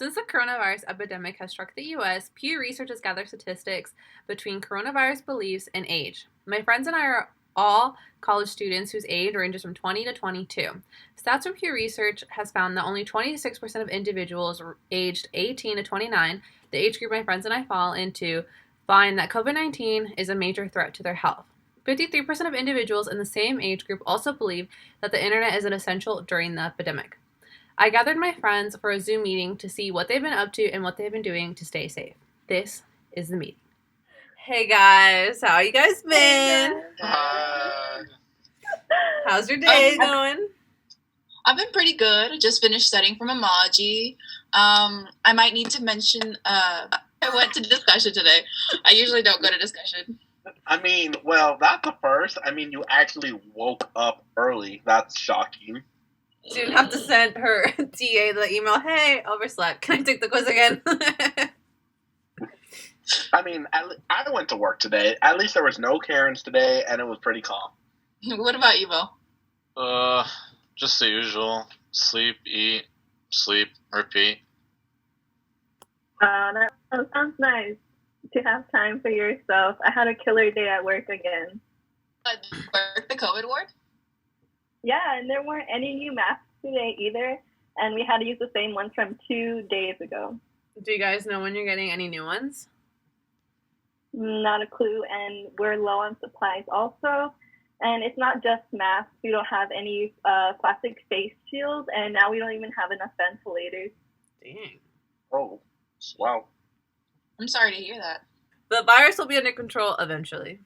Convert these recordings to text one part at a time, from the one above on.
Since the coronavirus epidemic has struck the U.S., Pew Research has gathered statistics between coronavirus beliefs and age. My friends and I are all college students whose age ranges from 20 to 22. Stats from Pew Research has found that only 26% of individuals aged 18 to 29, the age group my friends and I fall into, find that COVID-19 is a major threat to their health. 53% of individuals in the same age group also believe that the internet is an essential during the epidemic. I gathered my friends for a Zoom meeting to see what they've been up to and what they've been doing to stay safe. This is the meeting. Hey guys, how you guys been? How's your day going? I've been pretty good. I just finished studying from Emoji. I might need to mention I went to discussion today. I usually don't go to discussion. That's a first. You actually woke up early. That's shocking. She didn't have to send her TA the email, hey, overslept. Can I take the quiz again? I went to work today. At least there was no Karens today, and it was pretty calm. What about you, Bo? Just the usual. Sleep, eat, sleep, repeat. That sounds nice to have time for yourself. I had a killer day at work again. Work the COVID ward? Yeah, and there weren't any new masks today either, and we had to use the same ones from 2 days ago. Do you guys know when you're getting any new ones? Not a clue, and we're low on supplies also. And it's not just masks. We don't have any plastic face shields, and now we don't even have enough ventilators. Dang. Oh, wow. I'm sorry to hear that. The virus will be under control eventually.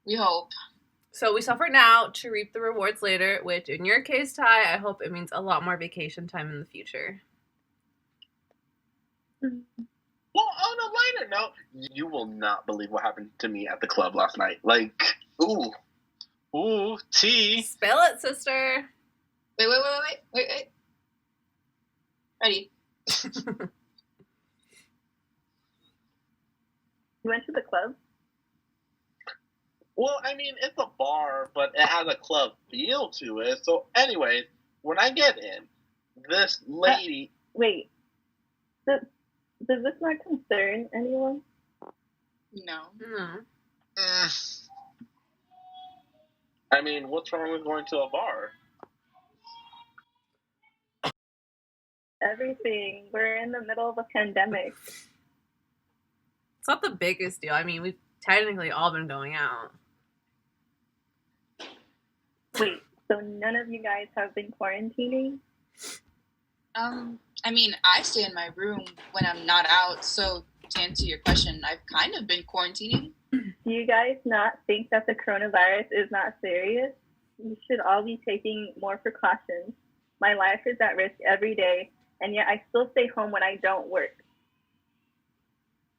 We hope. So we suffer now to reap the rewards later, which in your case, Ty, I hope it means a lot more vacation time in the future. Well, on a lighter note, you will not believe what happened to me at the club last night. Ooh, tea. Spill it, sister. Wait. Ready? You went to the club? Well, it's a bar, but it has a club feel to it. So, anyways, when I get in, this lady... Wait. Does this not concern anyone? No. What's wrong with going to a bar? Everything. We're in the middle of a pandemic. It's not the biggest deal. We've technically all been going out. Wait, so none of you guys have been quarantining? I stay in my room when I'm not out, so to answer your question, I've kind of been quarantining. Do you guys not think that the coronavirus is not serious? You should all be taking more precautions. My life is at risk every day, and yet I still stay home when I don't work.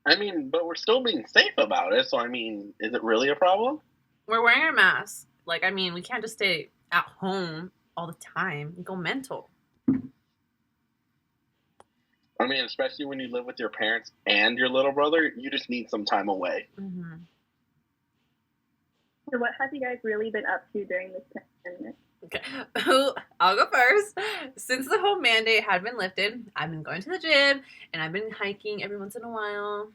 But we're still being safe about it, so is it really a problem? We're wearing our masks. We can't just stay at home all the time and go mental. Especially when you live with your parents and your little brother, you just need some time away. Mm-hmm. So what have you guys really been up to during this pandemic? Okay, I'll go first. Since the home mandate had been lifted, I've been going to the gym and I've been hiking every once in a while.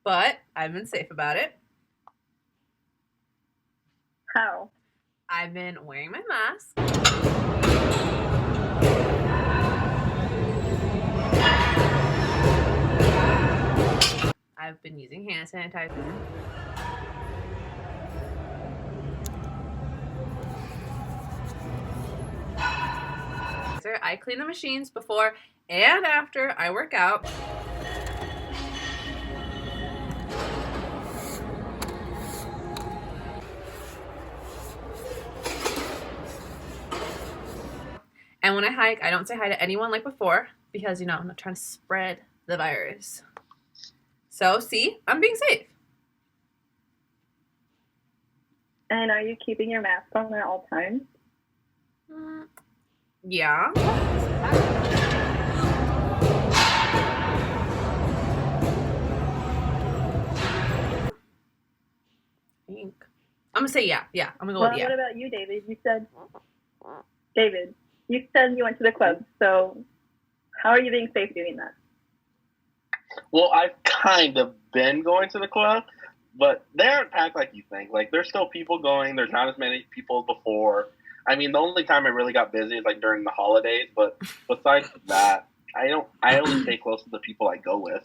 But I've been safe about it. How? I've been wearing my mask. I've been using hand sanitizer. I clean the machines before and after I work out. And when I hike, I don't say hi to anyone like before because, I'm not trying to spread the virus. So, see, I'm being safe. And are you keeping your mask on at all times? Yeah. think. I'm gonna say yeah. Yeah, I'm gonna go with yeah. What about you, David? You said David. you said you went to the club, so how are you being safe doing that? Well, I've kind of been going to the club, but they aren't packed like you think. Like, there's still people going. There's not as many people as before. I mean, the only time I really got busy is like during the holidays. But besides that, I only stay close to the people I go with.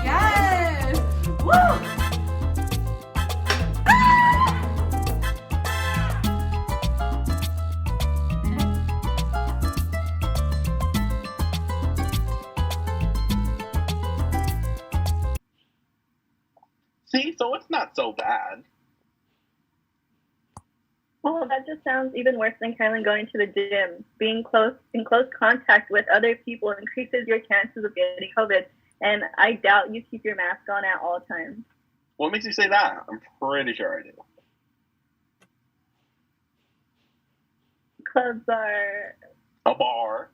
Yes! Woo! See, so it's not so bad. Well, that just sounds even worse than Kylan going to the gym. Being in close contact with other people increases your chances of getting COVID, and I doubt you keep your mask on at all times. What makes you say that? I'm pretty sure I do. Clubs are A bar.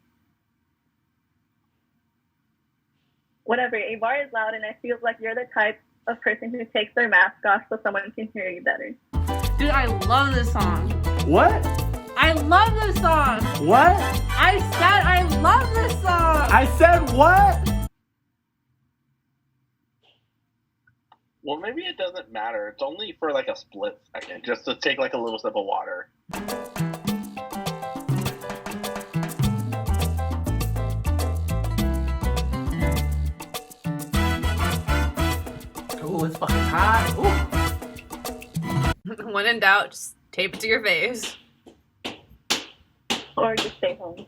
whatever. A bar is loud, and I feel like you're the type of person who takes their mask off so someone can hear you better. Dude, I love this song. What? I love this song. What? I said I love this song. I said what? Well, maybe it doesn't matter. It's only for like a split second, just to take like a little sip of water. Oh, it's fucking hot. Ooh. When in doubt, just tape it to your face. Or just stay home.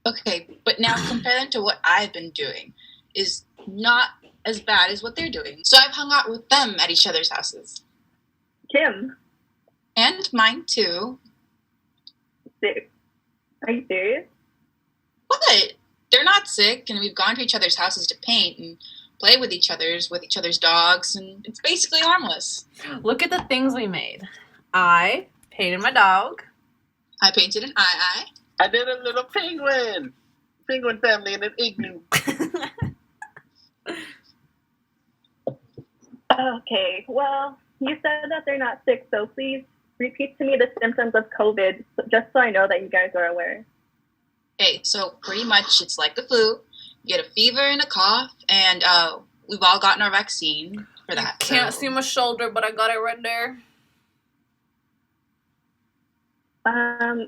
Okay, but now compare them to what I've been doing is not as bad as what they're doing. So I've hung out with them at each other's houses. Kim, And mine too. are you serious? What? They're not sick, and we've gone to each other's houses to paint and play with each other's dogs, and it's basically harmless. Look at the things we made. I painted my dog. I painted an eye. I did a little penguin family in an igloo. Okay, well, you said that they're not sick, so please repeat to me the symptoms of COVID, just so I know that you guys are aware. Okay, so pretty much it's like the flu. You get a fever and a cough, and we've all gotten our vaccine for that. Can't so. see my shoulder, but I got it right there.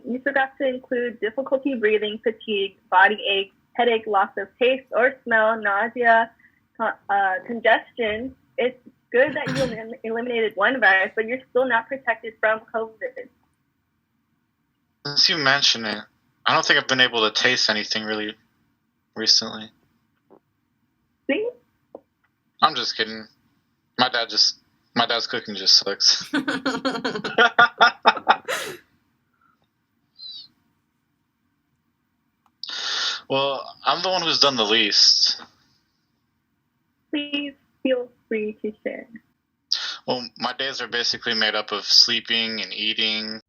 You forgot to include difficulty breathing, fatigue, body ache, headache, loss of taste or smell, nausea, congestion. It's good that you eliminated one virus, but you're still not protected from COVID. Since you mention it, I don't think I've been able to taste anything really recently. See? I'm just kidding. My dad's cooking just sucks. Well, I'm the one who's done the least. Please feel free to share. Well, my days are basically made up of sleeping and eating.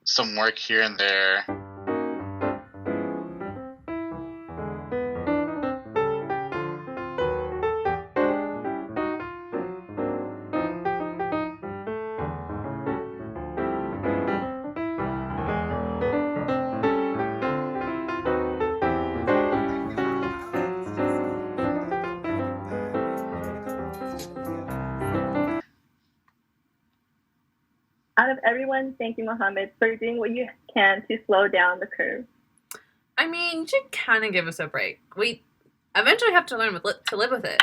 Some work here and there. Out of everyone, thank you, Mohammed, for doing what you can to slow down the curve. I mean, you should kind of give us a break. We eventually have to learn to live with it.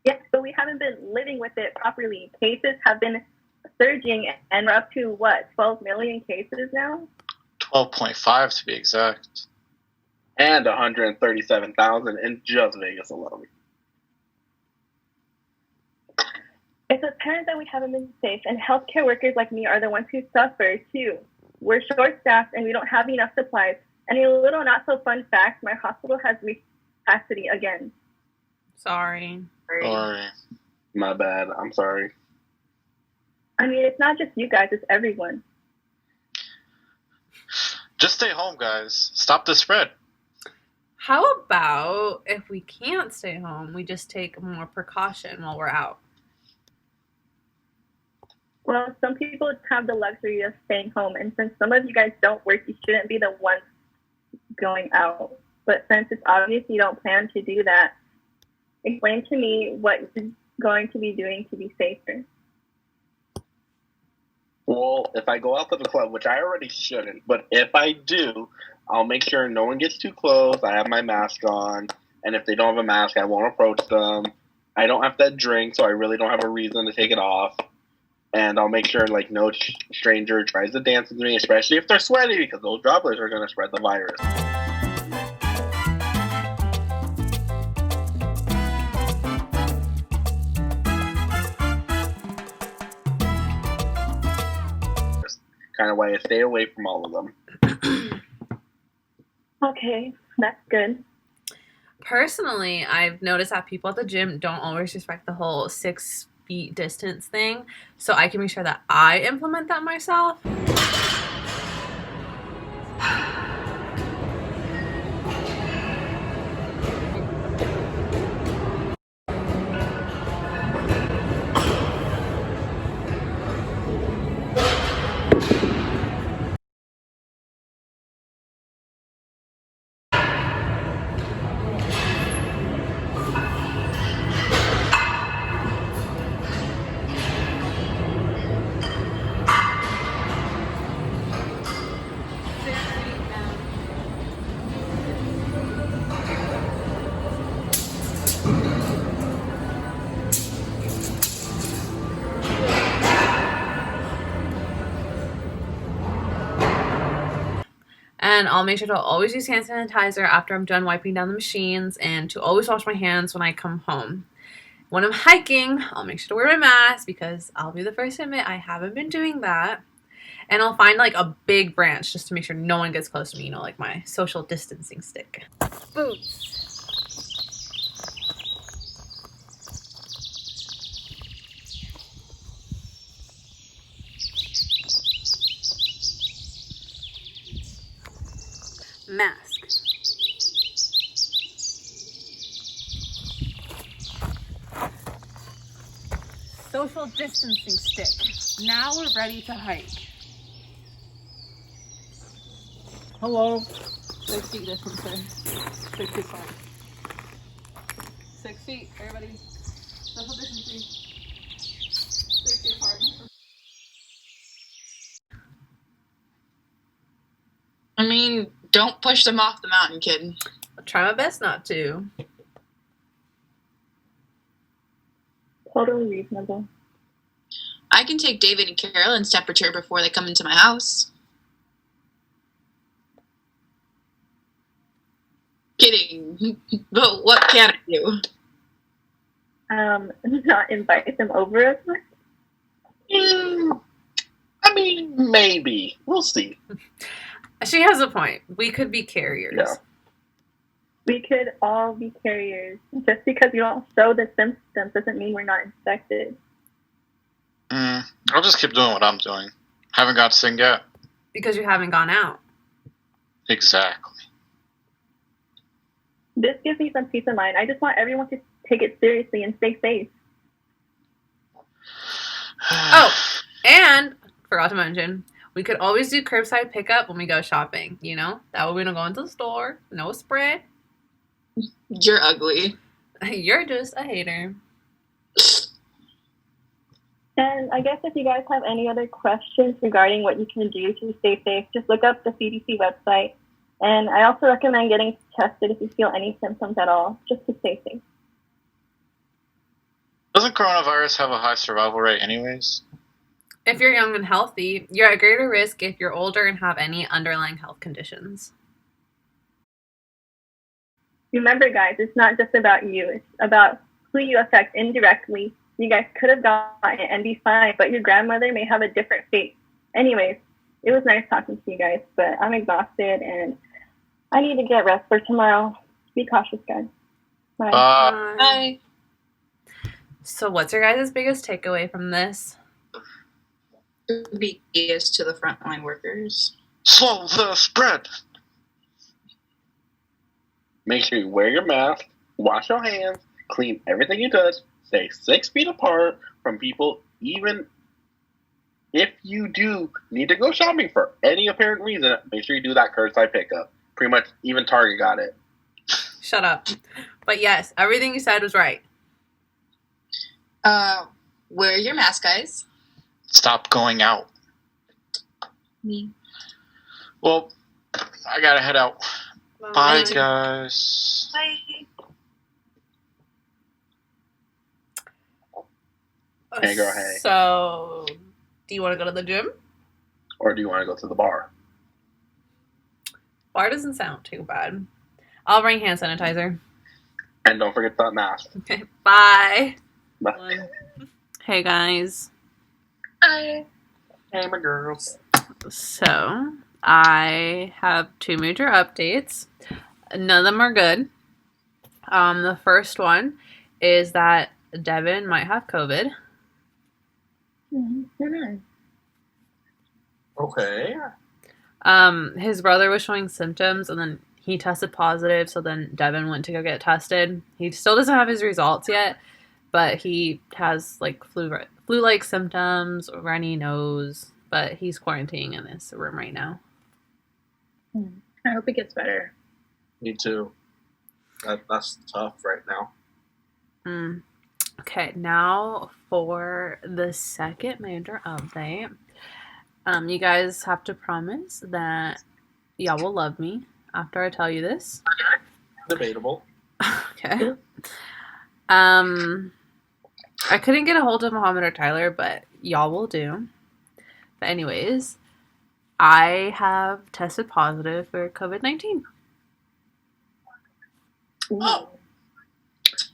Yes, but we haven't been living with it properly. Cases have been surging, and we're up to, 12 million cases now? 12.5 to be exact. And 137,000 in just Vegas alone. It's apparent that we haven't been safe, and healthcare workers like me are the ones who suffer, too. We're short-staffed, and we don't have enough supplies. And a little not-so-fun fact, my hospital has reached capacity again. Sorry. Sorry. My bad. I'm sorry. I mean, it's not just you guys, it's everyone. Just stay home, guys. Stop the spread. How about if we can't stay home, we just take more precaution while we're out? Well, some people have the luxury of staying home, and since some of you guys don't work, you shouldn't be the ones going out. But since it's obvious you don't plan to do that, explain to me what you're going to be doing to be safer. Well, if I go out to the club, which I already shouldn't, but if I do, I'll make sure no one gets too close. I have my mask on, and if they don't have a mask, I won't approach them. I don't have to drink, so I really don't have a reason to take it off. And I'll make sure, no stranger tries to dance with me, especially if they're sweaty, because those droplets are going to spread the virus. Kind of why I stay away from all of them. Okay, that's good. Personally, I've noticed that people at the gym don't always respect the whole 6 feet distance thing, so I can make sure that I implement that myself. And I'll make sure to always use hand sanitizer after I'm done wiping down the machines, and to always wash my hands when I come home. When I'm hiking, I'll make sure to wear my mask, because I'll be the first to admit I haven't been doing that. And I'll find a big branch just to make sure no one gets close to me, my social distancing stick. Boots. Mask. Social distancing stick. Now we're ready to hike. Hello. 6 feet distance, sir. 6 feet fine. 6 feet, everybody. Social distancing. 6 feet apart. I mean, don't push them off the mountain, kid. I'll try my best not to. Totally reasonable. I can take David and Carolyn's temperature before they come into my house. Kidding. But what can I do? Not invite them over as much? I mean, maybe. We'll see. She has a point. We could be carriers. Yeah. We could all be carriers. Just because we don't show the symptoms doesn't mean we're not infected. I'll just keep doing what I'm doing. Haven't got sick yet. Because you haven't gone out. Exactly. This gives me some peace of mind. I just want everyone to take it seriously and stay safe. Oh, and forgot to mention, we could always do curbside pickup when we go shopping, That way we don't go into the store. No spread. You're ugly. You're just a hater. And I guess if you guys have any other questions regarding what you can do to stay safe, just look up the CDC website. And I also recommend getting tested if you feel any symptoms at all, just to stay safe. Doesn't coronavirus have a high survival rate anyways? If you're young and healthy, you're at greater risk if you're older and have any underlying health conditions. Remember, guys, it's not just about you. It's about who you affect indirectly. You guys could have gotten it and be fine, but your grandmother may have a different fate. Anyways, it was nice talking to you guys, but I'm exhausted and I need to get rest for tomorrow. Be cautious, guys. Bye. Bye. So what's your guys' biggest takeaway from this? Be ears to the frontline workers. Slow the spread. Make sure you wear your mask, wash your hands, clean everything you touch, stay 6 feet apart from people, even if you do need to go shopping for any apparent reason, make sure you do that curbside pickup. Pretty much even Target got it. Shut up. But yes, everything you said was right. Wear your mask, guys. Stop going out. Me. Well, I gotta head out. Bye. Bye, guys. Bye. Hey, girl, hey. So, do you want to go to the gym? Or do you want to go to the bar? Bar doesn't sound too bad. I'll bring hand sanitizer. And don't forget that mask. Okay, bye. Bye. Hey, guys. Bye. Hey, my girls. So, I have 2 major updates. None of them are good. The first one is that Devin might have COVID. Okay. His brother was showing symptoms, and then he tested positive, so then Devin went to go get tested. He still doesn't have his results yet, but he has, like, flu-like symptoms, runny nose, but he's quarantining in this room right now. I hope it gets better. Me too. That's tough right now. Okay, now for the second major update. You guys have to promise that y'all will love me after I tell you this. Debatable. Okay. I couldn't get a hold of Muhammad or Tyler, but y'all will do. But anyways, I have tested positive for COVID-19. Oh.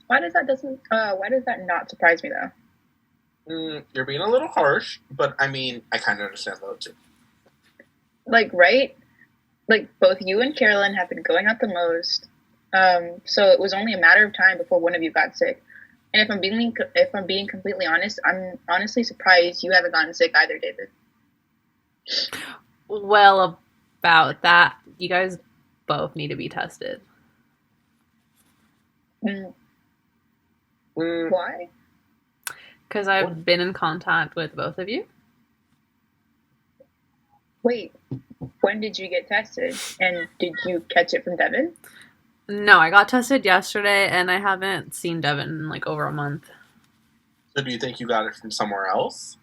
Why does that not surprise me though? You're being a little harsh, but I mean, I kind of understand though too. Like, right? Like, both you and Carolyn have been going out the most. So it was only a matter of time before one of you got sick. And if I'm being completely honest, I'm honestly surprised you haven't gotten sick either, David. Well, about that, you guys both need to be tested. Why? Because I've been in contact with both of you. Wait, when did you get tested? And did you catch it from Devin? No, I got tested yesterday, and I haven't seen Devin in, like, over a month. So do you think you got it from somewhere else?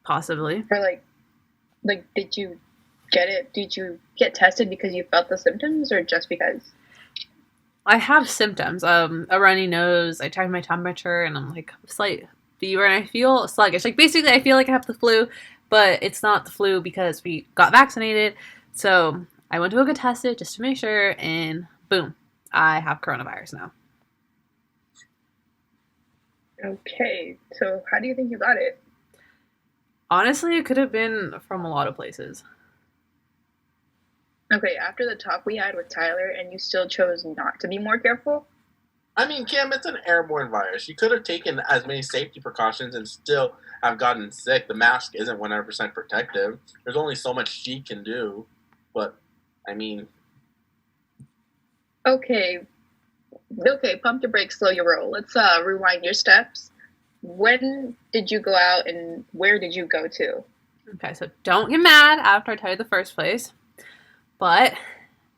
Possibly. Or like, did you get it? Did you get tested because you felt the symptoms, or just because? I have symptoms. A runny nose. I checked my temperature, and I'm like slight fever, and I feel sluggish. Like, basically, I feel like I have the flu, but it's not the flu because we got vaccinated. So I went to go get tested just to make sure, and boom, I have coronavirus now. Okay, so how do you think you got it? Honestly, it could have been from a lot of places. Okay, after the talk we had with Tyler, and you still chose not to be more careful? I mean, Kim, it's an airborne virus. You could have taken as many safety precautions and still have gotten sick. The mask isn't 100% protective. There's only so much she can do. But, I mean... Okay, pump your brakes, slow your roll. Let's rewind your steps. When did you go out, and where did you go to? Okay, so don't get mad after I tell you the first place. But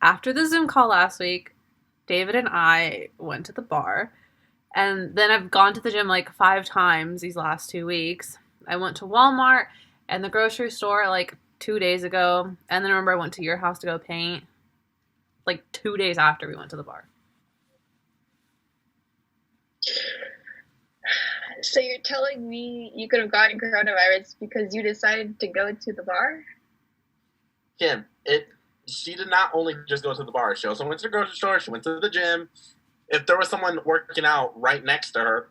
after the Zoom call last week, David and I went to the bar, And then I've gone to the gym like 5 times these last 2 weeks. I went to Walmart and the grocery store like 2 days ago. And then remember I went to your house to go paint like 2 days after we went to the bar. So you're telling me you could have gotten coronavirus because you decided to go to the bar? Kim, she did not only just go to the bar. She also went to the grocery store. She went to the gym. If there was someone working out right next to her,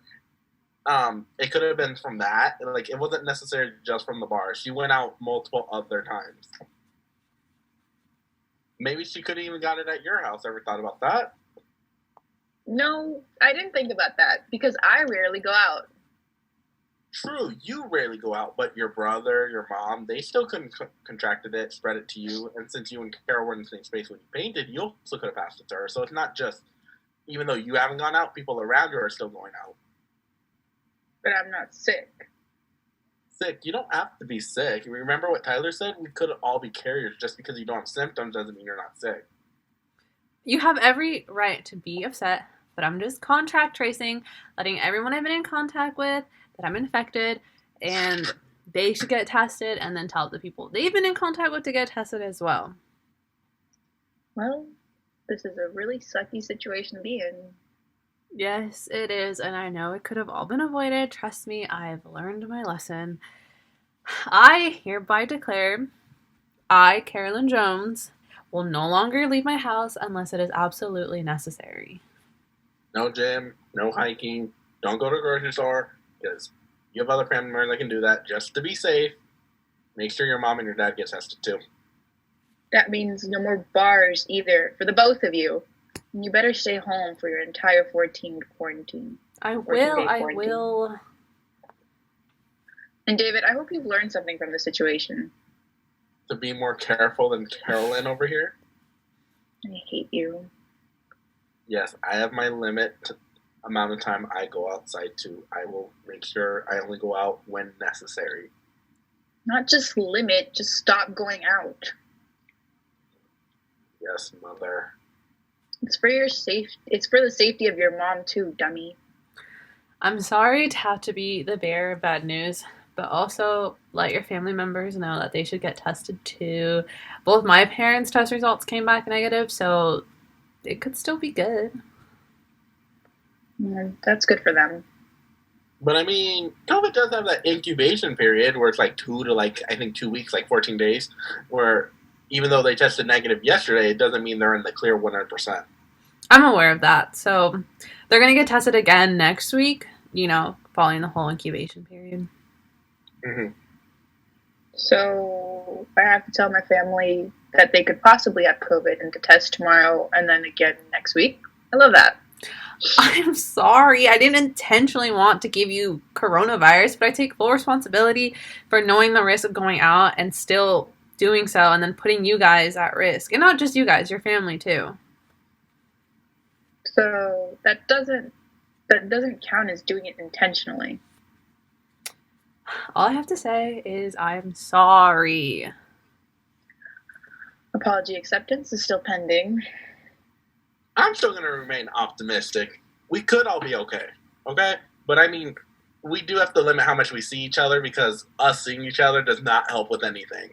it could have been from that. Like, it wasn't necessarily just from the bar. She went out multiple other times. Maybe she could have even got it at your house. Ever thought about that? No, I didn't think about that because I rarely go out. True, you rarely go out, but your brother, your mom, they still couldn't contracted it, spread it to you. And since you and Carol were in the same space when you painted, you also could have passed it to her. So it's not just, even though you haven't gone out, people around you are still going out. But I'm not sick. Sick? You don't have to be sick. Remember what Tyler said? We could all be carriers. Just because you don't have symptoms doesn't mean you're not sick. You have every right to be upset, but I'm just contact tracing, letting everyone I've been in contact with that I'm infected, and they should get tested, and then tell the people they've been in contact with to get tested as well. Well, this is a really sucky situation to be in. Yes, it is, and I know it could have all been avoided. Trust me, I've learned my lesson. I hereby declare I, Carolyn Jones, will no longer leave my house unless it is absolutely necessary. No gym, no hiking, don't go to the grocery store, because you have other family members that can do that just to be safe. Make sure your mom and your dad get tested too. That means no more bars either for the both of you. And you better stay home for your entire 14 quarantine. I will. And David, I hope you've learned something from the situation. To be more careful than Carolyn over here. I hate you. Yes, I have my limit amount of time I go outside too. I will make sure I only go out when necessary. Not just limit, just stop going out. Yes, mother. It's for the safety of your mom too, dummy. I'm sorry to have to be the bearer of bad news, but also let your family members know that they should get tested too. Both my parents' test results came back negative, so it could still be good. Yeah, that's good for them. But I mean, COVID does have that incubation period where it's like 2 to 2 weeks, like 14 days, where even though they tested negative yesterday, it doesn't mean they're in the clear 100%. I'm aware of that. So they're going to get tested again next week, following the whole incubation period. Mm-hmm. So I have to tell my family that they could possibly have COVID and to test tomorrow and then again next week. I love that. I'm sorry. I didn't intentionally want to give you coronavirus, but I take full responsibility for knowing the risk of going out and still doing so and then putting you guys at risk. And not just you guys, your family too. So that doesn't count as doing it intentionally. All I have to say is I'm sorry. Apology acceptance is still pending. I'm still going to remain optimistic. We could all be okay? But I mean, we do have to limit how much we see each other because us seeing each other does not help with anything.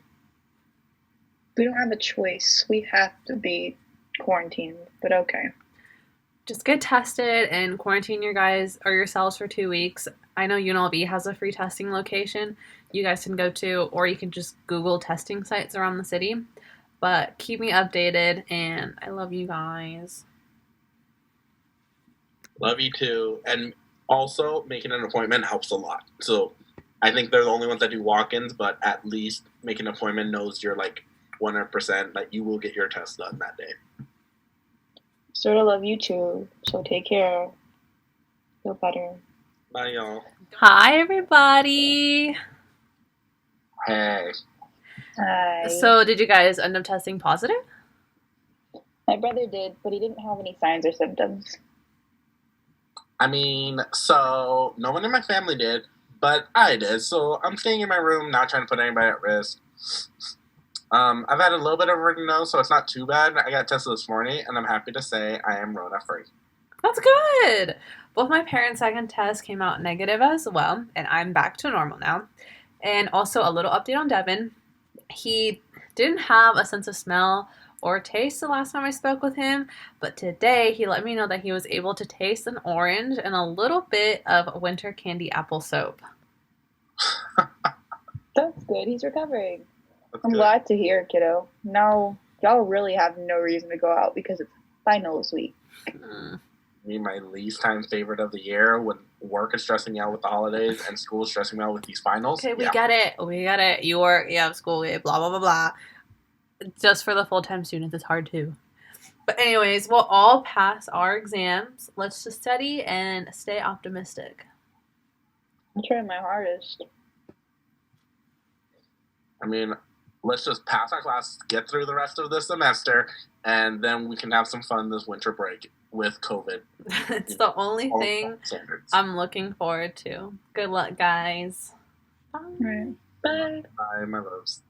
We don't have a choice. We have to be quarantined, but okay. Just get tested and quarantine your guys or yourselves for 2 weeks. I know UNLV has a free testing location you guys can go to, or you can just Google testing sites around the city. But keep me updated, and I love you guys. Love you too. And also, making an appointment helps a lot. So I think they're the only ones that do walk-ins, but at least making an appointment knows you're like 100% that you will get your test done that day. Sort of love you too, so take care. Feel better. Bye, y'all. Hi, everybody. Hey. Hi. So, did you guys end up testing positive? My brother did, but he didn't have any signs or symptoms. I mean, so no one in my family did, but I did. So I'm staying in my room, not trying to put anybody at risk. I've had a little bit of a runny nose, so it's not too bad. I got tested this morning, and I'm happy to say I am Rona free. That's good. Both my parents' second tests came out negative as well, and I'm back to normal now. And also a little update on Devin. He didn't have a sense of smell or taste the last time I spoke with him, but today he let me know that he was able to taste an orange and a little bit of winter candy apple soap. That's good. He's recovering. That's I'm good. glad to hear, kiddo. Now, y'all really have no reason to go out because it's finals week. Me, my least time favorite of the year when work is stressing me out with the holidays and school is stressing me out with these finals. Okay, we got it. We got it. You work, you have school, blah, blah, blah, blah. Just for the full-time students, it's hard too. But anyways, we'll all pass our exams. Let's just study and stay optimistic. I'm trying my hardest. I mean, let's just pass our class, get through the rest of the semester, and then we can have some fun this winter break with COVID. It's the only thing Standards. I'm looking forward to. Good luck, guys. Bye. Right. Bye. Bye, my loves.